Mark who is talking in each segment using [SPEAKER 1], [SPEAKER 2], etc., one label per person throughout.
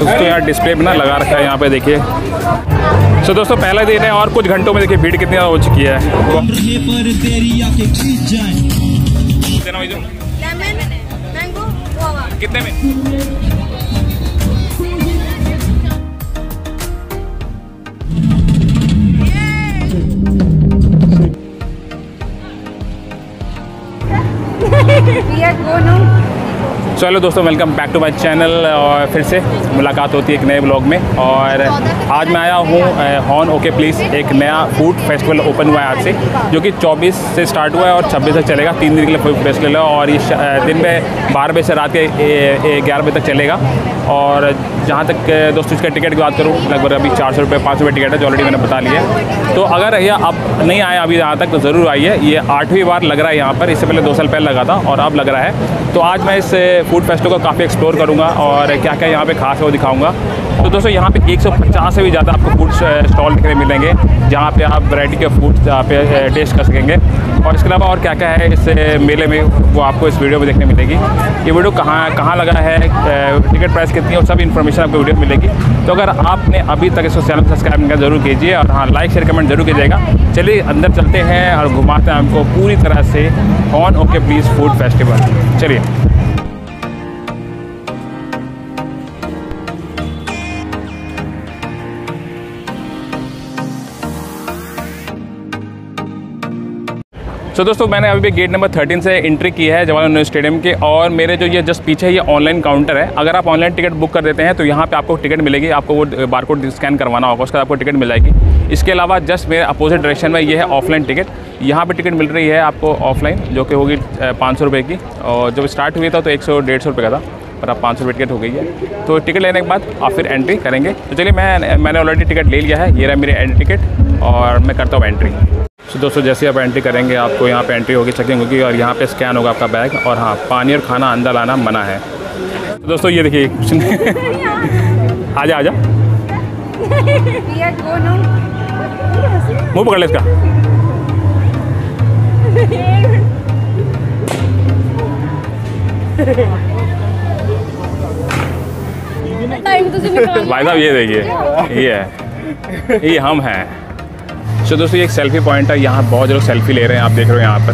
[SPEAKER 1] दोस्तों यहाँ डिस्प्ले में ना लगा रखा है, यहाँ पे देखिए। सो दोस्तों पहला दिन है और कुछ घंटों में देखिए भीड़ कितनी ज़्यादा हो चुकी है। कितने में? चलो दोस्तों welcome back to my channel. और फिर से मुलाकात होती है एक नए ब्लॉग में। और आज मैं आया हूँ हॉर्न ओके प्लीज़, एक नया फूड फेस्टिवल ओपन हुआ है आज से, जो कि 24 से स्टार्ट हुआ है और 26 तक चलेगा। 3 दिन के लिए फूड फेस्टिवल है और ये दिन में 12 बजे से रात के 11 बजे तक चलेगा। और जहाँ तक दोस्तों इसका टिकट की बात करूँ, लगभग अभी 400 रुपये 500 रुपये टिकट है, जो ऑलरेडी मैंने बता लिया है। तो अगर भैया आप नहीं आए अभी यहाँ तक तो ज़रूर आइए। ये 8वीं बार लग रहा है यहाँ पर, इससे पहले 2 साल पहले लगा था और अब लग रहा है। तो आज मैं इस फूड फेस्टिवल को काफ़ी एक्सप्लोर करूँगा और क्या क्या यहाँ पे खास है वो दिखाऊँगा। तो दोस्तों यहाँ पे 150 से भी ज़्यादा आपको फूड स्टॉल दिखने मिलेंगे, जहाँ पे आप वैरायटी के फूड यहाँ पे टेस्ट कर सकेंगे। और इसके अलावा और क्या क्या है इस मेले में वो आपको इस वीडियो में देखने मिलेगी। ये वीडियो कहाँ लगा है, टिकट प्राइस कितनी है, और सब इन्फॉर्मेशन आपको वीडियो में मिलेगी। तो अगर आपने अभी तक इसको चैनल सब्सक्राइब नहीं किया ज़रूर कीजिए और हाँ लाइक शेयर कमेंट जरूर कीजिएगा। चलिए अंदर चलते हैं और घुमाते हैं हमको पूरी तरह से horn okay please food festival. चलिए। तो दोस्तों मैंने अभी भी गेट नंबर 13 से एंट्री की है जवाहरलाल नेहरू स्टेडियम के। और मेरे जो ये जस्ट पीछे ये ऑनलाइन काउंटर है। अगर आप ऑनलाइन टिकट बुक कर देते हैं तो यहाँ पे आपको टिकट मिलेगी, आपको वो बारकोड स्कैन करवाना होगा, उसका आपको टिकट मिल जाएगी। इसके अलावा जस्ट मेरे अपोजिट डायरेक्शन में ये है ऑफलाइन टिकट। यहाँ पे टिकट मिल रही है आपको ऑफलाइन, जो कि होगी 500 रुपये की। और जब स्टार्ट हुई था तो 100-150 रुपये का था, पर अब 500 रुपये टिकट हो गई है। तो टिकट लेने के बाद आप फिर एंट्री करेंगे। तो चलिए मैंने ऑलरेडी टिकट ले लिया है, ये रहा मेरी एंट्री टिकट और मैं करता हूँ एंट्री। तो दोस्तों जैसे आप एंट्री करेंगे आपको यहाँ पे एंट्री होगी, चेकिंग होगी और यहाँ पे स्कैन होगा आपका बैग। और हाँ पानी और खाना अंदर लाना मना है। तो दोस्तों ये देखिए कुछ नहीं आजा आजा मुँह पकड़ ले इसका। भाई साहब ये देखिए ये हम हैं। तो दोस्तों ये एक सेल्फी पॉइंट है, यहाँ बहुत लोग सेल्फी ले रहे हैं, आप देख रहे हो यहाँ पर।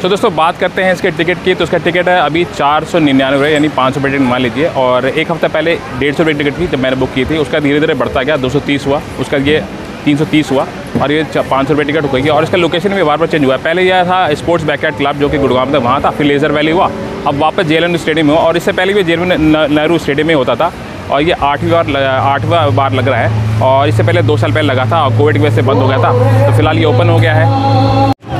[SPEAKER 1] तो दोस्तों बात करते हैं इसके टिकट की। तो इसका टिकट है अभी 499 यानी 500 रुपये टिकट मान लीजिए। और एक हफ्ता पहले 150 रुपये टिकट थी जब मैंने बुक की थी, उसका धीरे धीरे बढ़ता गया, 230 हुआ, उसका ये 330 हुआ और ये 500 रुपये टिकट हो गई है। और इसका लोकेशन भी बार बार चेंज हुआ है। पहले यह था स्पोर्ट्स बैकयार्ड क्लब जो कि गुड़गांव में वहाँ था, फिर लेज़र वैली हुआ, अब वापस जवाहरलाल नेहरू स्टेडियम में हुआ। और इससे पहले भी जवाहरलाल नेहरू स्टेडियम में होता था और ये 8वां बार लग रहा है। और इससे पहले 2 साल पहले लगा था और कोविड की वजह से बंद हो गया था, तो फिलहाल ये ओपन हो गया है।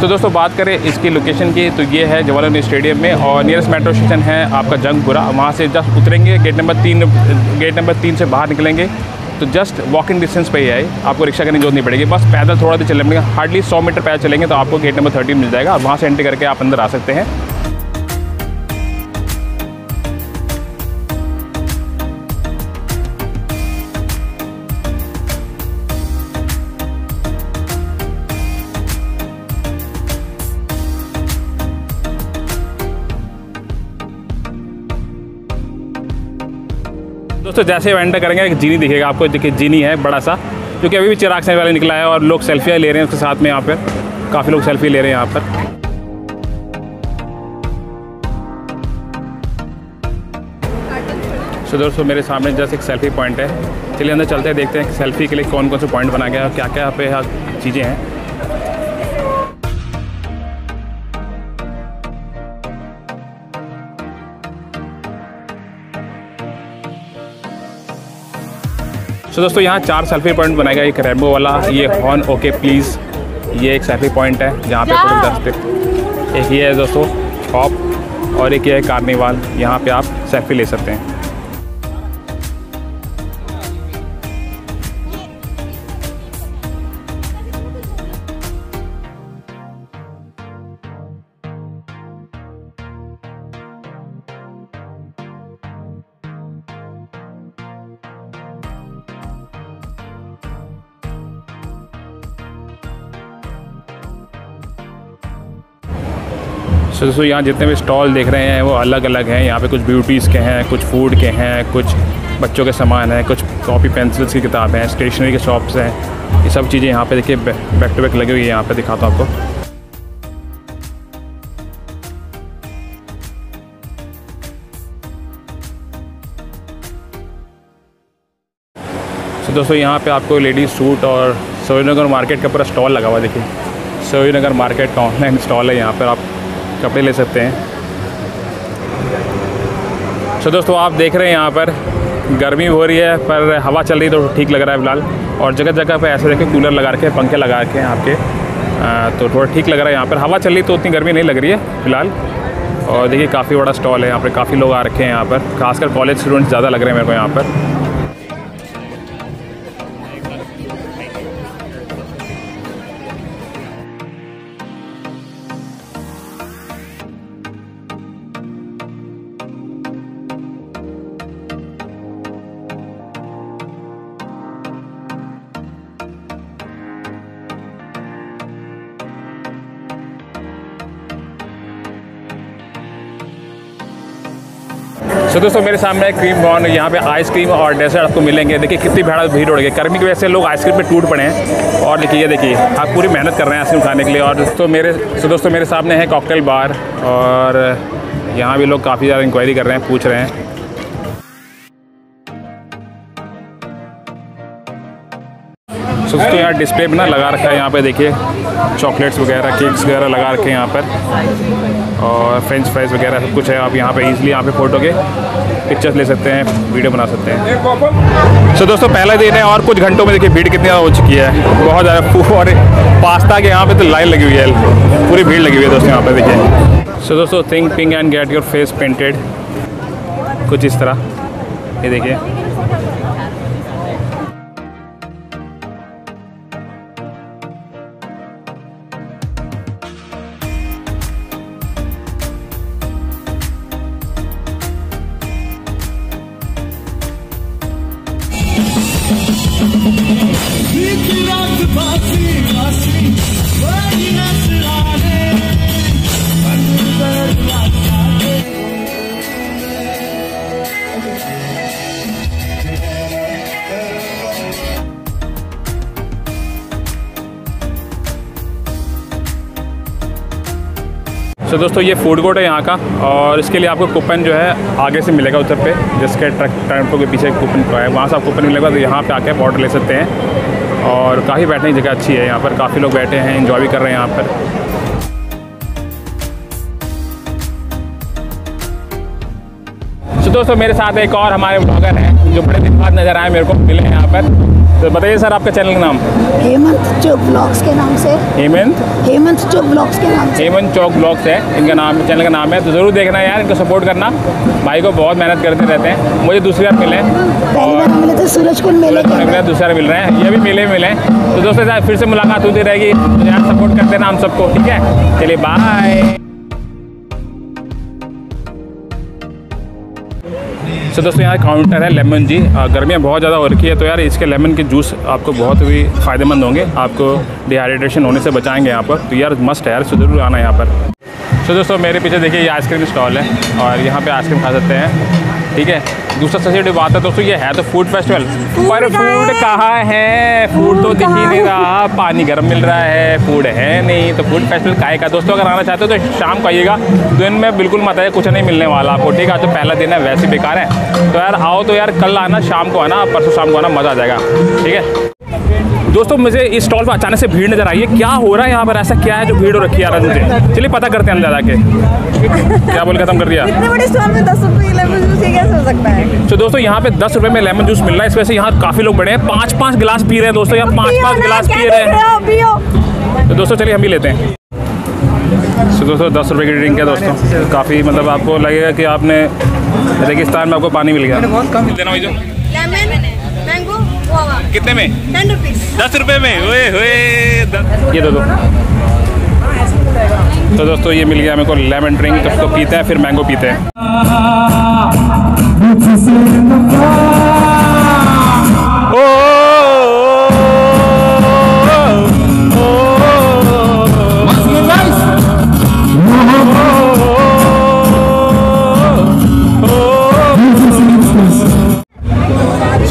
[SPEAKER 1] तो दोस्तों बात करें इसकी लोकेशन की, तो ये है जवाहरलाल नेहरू स्टेडियम में और नियरेस्ट मेट्रो स्टेशन है आपका जंगपुरा। वहाँ से जस्ट उतरेंगे गेट नंबर 3 से बाहर निकलेंगे तो जस्ट वॉकिंग डिस्टेंस पे ही है, आपको रिक्शा करने की जरूरत नहीं पड़ेगी। बस पैदल थोड़ा देर चलने पड़ेगा, हार्डली 100 मीटर पैदल चलेंगे तो आपको गेट नंबर 13 मिल जाएगा और वहाँ से एंट्री करके आप अंदर आ सकते हैं। दोस्तों जैसे एंटर करेंगे एक जीनी दिखेगा आपको, देखिए जीनी है बड़ा सा, जो कि अभी भी चिराग से वाले निकला है और लोग सेल्फियाँ ले रहे हैं उसके साथ में। यहाँ पर काफ़ी लोग सेल्फी ले रहे हैं यहाँ पर। तो दोस्तों मेरे सामने जस्ट एक सेल्फी पॉइंट है, चलिए अंदर चलते हैं, देखते हैं कि सेल्फी के लिए कौन कौन से पॉइंट बना गया है और क्या क्या यहाँ पे चीज़ें हैं। तो दोस्तों यहाँ 4 सेल्फी पॉइंट बनाया गया, एक रेनबो वाला, ये हॉर्न ओके प्लीज़, ये एक सेल्फी पॉइंट है जहाँ पे फोटो, एक ये है दोस्तों हॉप और एक ये है कार्निवाल, यहाँ पे आप सेल्फी ले सकते हैं। दोस्तों यहाँ जितने भी स्टॉल देख रहे हैं वो अलग अलग हैं। यहाँ पे कुछ ब्यूटीज़ के हैं, कुछ फूड के हैं, कुछ बच्चों के सामान हैं, कुछ कॉपी पेंसिल्स की किताबें हैं, स्टेशनरी के शॉप्स हैं। ये सब चीज़ें यहाँ पे देखिए बैक टू बैक लगी हुई है। यहाँ पे दिखाता हूँ आपको। तो दोस्तों यहाँ पे आपको लेडीज़ सूट और सरोजनगर मार्केट का पूरा स्टॉल लगा हुआ है। देखिए सरोजनगर मार्केट का ऑनलाइन स्टॉल है। यहाँ पर आप कपड़े ले सकते हैं। तो दोस्तों आप देख रहे हैं यहाँ पर गर्मी हो रही है पर हवा चल रही है तो ठीक लग रहा है फिलहाल। और जगह जगह पे ऐसे देखिए कूलर लगा रखे हैं, पंखे लगा रखे हैं आपके, तो थोड़ा ठीक लग रहा है। यहाँ पर हवा चल रही तो उतनी गर्मी नहीं लग रही है फिलहाल। और देखिए काफ़ी बड़ा स्टॉल है यहाँ पर, काफ़ी लोग आ रखे हैं यहाँ पर, खासकर कॉलेज स्टूडेंट्स ज़्यादा लग रहे हैं मेरे को यहाँ पर। तो दोस्तों मेरे सामने है क्रीम बॉन। यहाँ पे आइसक्रीम और डेजर्ट आपको मिलेंगे। देखिए कितनी भीड़ हो रही है। गर्मी की वजह से लोग आइसक्रीम पे टूट पड़े हैं। और देखिए ये देखिए आप पूरी मेहनत कर रहे हैं आइसक्रीम खाने के लिए। और दोस्तों मेरे सामने है कॉकटेल बार और यहाँ भी लोग काफ़ी ज़्यादा इंक्वायरी कर रहे हैं, पूछ रहे हैं। दोस्तों यहाँ डिस्प्ले में ना लगा रखा है, यहाँ पे देखिए चॉकलेट्स वगैरह, केक्स वगैरह लगा रखे हैं यहाँ पर, और फ्रेंच फ्राइज़ वगैरह सब कुछ है। आप यहाँ पे इजीली यहाँ पे फ़ोटो के पिक्चर्स ले सकते हैं, वीडियो बना सकते हैं। तो दोस्तों पहला दिन है और कुछ घंटों में देखिए भीड़ कितनी ज़्यादा हो चुकी है, बहुत ज़्यादा। और पास्ता के यहाँ पर तो लाइन लगी हुई है, पूरी भीड़ लगी हुई है दोस्तों यहाँ पर देखिए। सो दोस्तों think pink and get your face painted, कुछ इस तरह ये देखिए। तो दोस्तों ये फूड कोर्ट है यहाँ का, और इसके लिए आपको कूपन जो है आगे से मिलेगा उधर पे, जिसके ट्रैम्पो के पीछे कूपन है, वहाँ से आप कूपन मिलेगा तो यहाँ पे आके आप ऑर्डर ले सकते हैं। और काफ़ी बैठने की जगह अच्छी है, यहाँ पर काफ़ी लोग बैठे हैं, एंजॉय भी कर रहे हैं यहाँ पर। तो दोस्तों मेरे साथ एक और हमारे ब्लॉगर हैं जो बड़े दिन बाद नज़र आए मेरे को, मिले हैं यहाँ पर। तो बताइए सर आपका चैनल का नाम?
[SPEAKER 2] हेमंत चौक ब्लॉग्स के नाम से। हेमंत चौक ब्लॉग्स के नाम से।
[SPEAKER 1] हेमंत चौक ब्लॉग्स है इनका नाम, चैनल का नाम है। तो ज़रूर देखना यार, इनको सपोर्ट करना। भाई को बहुत मेहनत करते रहते हैं। मुझे दूसरी बार मिले,
[SPEAKER 2] पहली बार मिले थे सूरजकुंड मेले के,
[SPEAKER 1] दूसरी बार मिल रहे हैं, ये भी मेले में मिले। तो दोस्तों साथ फिर से मुलाकात होती रहेगी, तो यार सपोर्ट करते हैं हम सबको, ठीक है? चलिए बाय। तो दोस्तों यहाँ काउंटर है लेमन जी। गर्मियाँ बहुत ज़्यादा हो रखी है तो यार इसके लेमन के जूस आपको बहुत ही फ़ायदेमंद होंगे, आपको डिहाइड्रेशन होने से बचाएंगे यहाँ पर। तो यार मस्ट है यार, ज़रूर आना यहाँ पर। तो दोस्तों मेरे पीछे देखिए ये आइसक्रीम स्टॉल है और यहाँ पे आइसक्रीम खा सकते हैं, ठीक है। दूसरा सबसे बात है दोस्तों, ये है तो फूड फेस्टिवल, पर फूड कहाँ है? फूड तो दिख ही नहीं रहा, पानी गर्म मिल रहा है, फूड है नहीं। तो फूड फेस्टिवल काहे का? दोस्तों अगर आना चाहते हो तो शाम को आइएगा, दिन में बिल्कुल मत आइए, कुछ नहीं मिलने वाला आपको, ठीक है। तो पहला दिन है, वैसे बेकार है। तो यार आओ तो यार कल आना, शाम को आना, परसों शाम को आना, मज़ा आ जाएगा, ठीक है। दोस्तों मुझे इस स्टॉल पर अचानक से भीड़ नजर आई है, क्या हो रहा है यहाँ पर? ऐसा क्या है जो भीड़ हो रखी है यार मुझे? चलिए पता करते हैं अंदर जाके। क्या बोल खत्म कर दिया?
[SPEAKER 2] इतने बड़े स्टॉल में 10 रुपये लेमन जूस ये कैसे हो सकता है?
[SPEAKER 1] तो दोस्तों यहाँ पे 10 रुपये में लेमन जूस मिल रहा है। इस वजह से यहाँ काफ़ी लोग बड़े हैं, 5-5 गिलास पी रहे हैं दोस्तों, यहाँ 5-5 गिलास पी रहे हैं। तो दोस्तों चलिए हम भी लेते हैं। तो दोस्तों 10 रुपये की ड्रिंक है दोस्तों, काफ़ी मतलब आपको लगेगा कि आपने रेगिस्तान में आपको पानी मिल गया। बहुत कम देना भाई जो
[SPEAKER 2] मैंगो
[SPEAKER 1] कितने में?
[SPEAKER 2] 10 रुपीज़। 10
[SPEAKER 1] रुपये में? ओए ये दो। तो दोस्तों ये मिल गया मेरे को लेमन ड्रिंक, तो उसको पीते हैं फिर मैंगो पीते हैं।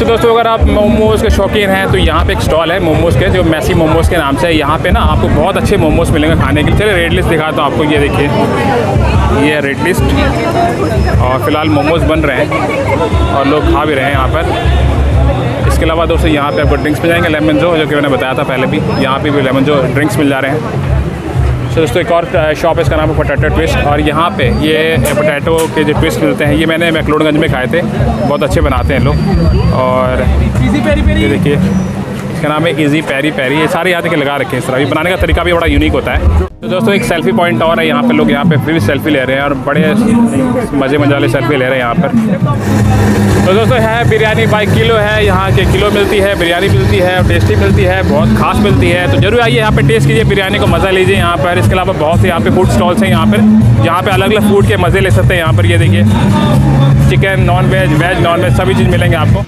[SPEAKER 1] दोस्तों अगर आप मोमोज़ के शौकीन हैं तो यहाँ पे एक स्टॉल है मोमोज़ के, जो मैसी मोमोज़ के नाम से है। यहाँ पे ना आपको बहुत अच्छे मोमोज़ मिलेंगे खाने के लिए। चलिए रेट लिस्ट दिखाता हूँ आपको, ये देखिए, ये है रेट लिस्ट। और फिलहाल मोमोज़ बन रहे हैं और लोग खा भी रहे हैं यहाँ पर। इसके अलावा दोस्तों यहाँ पे आपको ड्रिंक्स मिल जाएंगे, लेमन जो कि मैंने बताया था पहले भी, यहाँ पे भी लेमन जो ड्रिंक्स मिल जा रहे हैं। तो दोस्तों एक और शॉप है, इसका नाम है पोटैटो ट्विस्ट। और यहाँ पे ये पोटैटो के जो ट्विस्ट मिलते हैं, ये मैंने मैक्लोडगंज में खाए थे, बहुत अच्छे बनाते हैं लोग। और ये देखिए, इसका नाम है इजी पेरी पेरी। ये सारे यहाँ के लगा रखे हैं इस तरह। ये बनाने का तरीका भी बड़ा यूनिक होता है। तो दोस्तों एक सेल्फी पॉइंट और है यहाँ पे, लोग यहाँ पे फिर भी सेल्फी ले रहे हैं और बड़े मज़े वाले सेल्फी ले रहे हैं यहाँ पर। तो दोस्तों है बिरयानी बाई किलो है, यहाँ के किलो मिलती है, बिरयानी मिलती है और टेस्टी मिलती है, बहुत खास मिलती है। तो जरूर आइए यहाँ पे टेस्ट कीजिए, बिरयानी को मज़ा लीजिए यहाँ पर। इसके अलावा बहुत से यहाँ पे फूड स्टॉल्स हैं यहाँ पर, जहाँ पे अलग अलग फूड के मज़े ले सकते हैं यहाँ पर। ये देखिए, chicken, non veg, veg, non veg सभी चीज़ मिलेंगे आपको।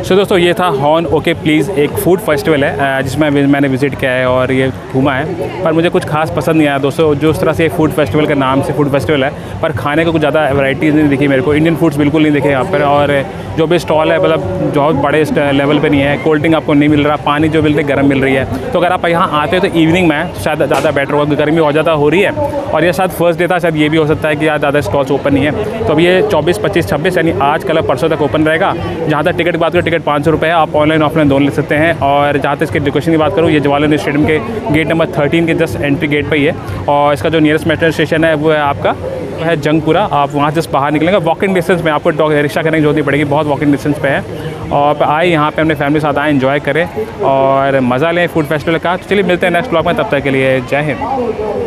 [SPEAKER 1] तो दोस्तों ये था हॉर्न ओके प्लीज़, एक फूड फेस्टिवल है जिसमें मैंने विज़िट किया है और ये घूमा है, पर मुझे कुछ खास पसंद नहीं आया दोस्तों। जो उस तरह से फूड फेस्टिवल के नाम से फूड फेस्टिवल है, पर खाने को कुछ ज़्यादा वैरायटीज़ नहीं दिखी मेरे को। इंडियन फूड्स बिल्कुल नहीं दिखे यहाँ पर। और जो भी स्टॉल है मतलब बहुत बड़े लेवल पे नहीं है। कोल्ड ड्रिंक आपको नहीं मिल रहा, पानी जो मिल रही है गर्म मिल रही है। तो अगर आप यहाँ आते हो तो इवनिंग में शायद ज़्यादा बेटर होगा, गर्मी बहुत ज़्यादा हो रही है और ये शायद फर्स्ट डे था, शायद ये भी हो सकता है कि आज ज़्यादा स्टॉल्स ओपन नहीं है। तो अब ये 24, 25, 26 यानी आज कल परसों तक ओपन रहेगा। जहाँ तक टिकट की बात करें, टिकट 500 रुपये है, आप ऑनलाइन ऑफलाइन दोनों ले सकते हैं। और जहाँ तक इसके लोकेशन की बात करूँ, ये जवाहरलाल नेहरू स्टेडियम के गेट नंबर 13 के जस्ट एंट्री गेट पर ही है। और इसका जो नियरेस्ट मेट्रो स्टेशन है वो है आपका है जंगपुरा। आप वहाँ से बाहर निकलेंगे, वॉकिंग डिस्टेंस में, आपको रिक्शा करने की जरूरत नहीं पड़ेगी, बहुत वॉकिंग डिस्टेंस पे है। और आप आए यहाँ पे अपने फैमिली के साथ आए, एंजॉय करें और मज़ा लें फूड फेस्टिवल का। तो चलिए मिलते हैं नेक्स्ट ब्लॉग में, तब तक के लिए जय हिंद।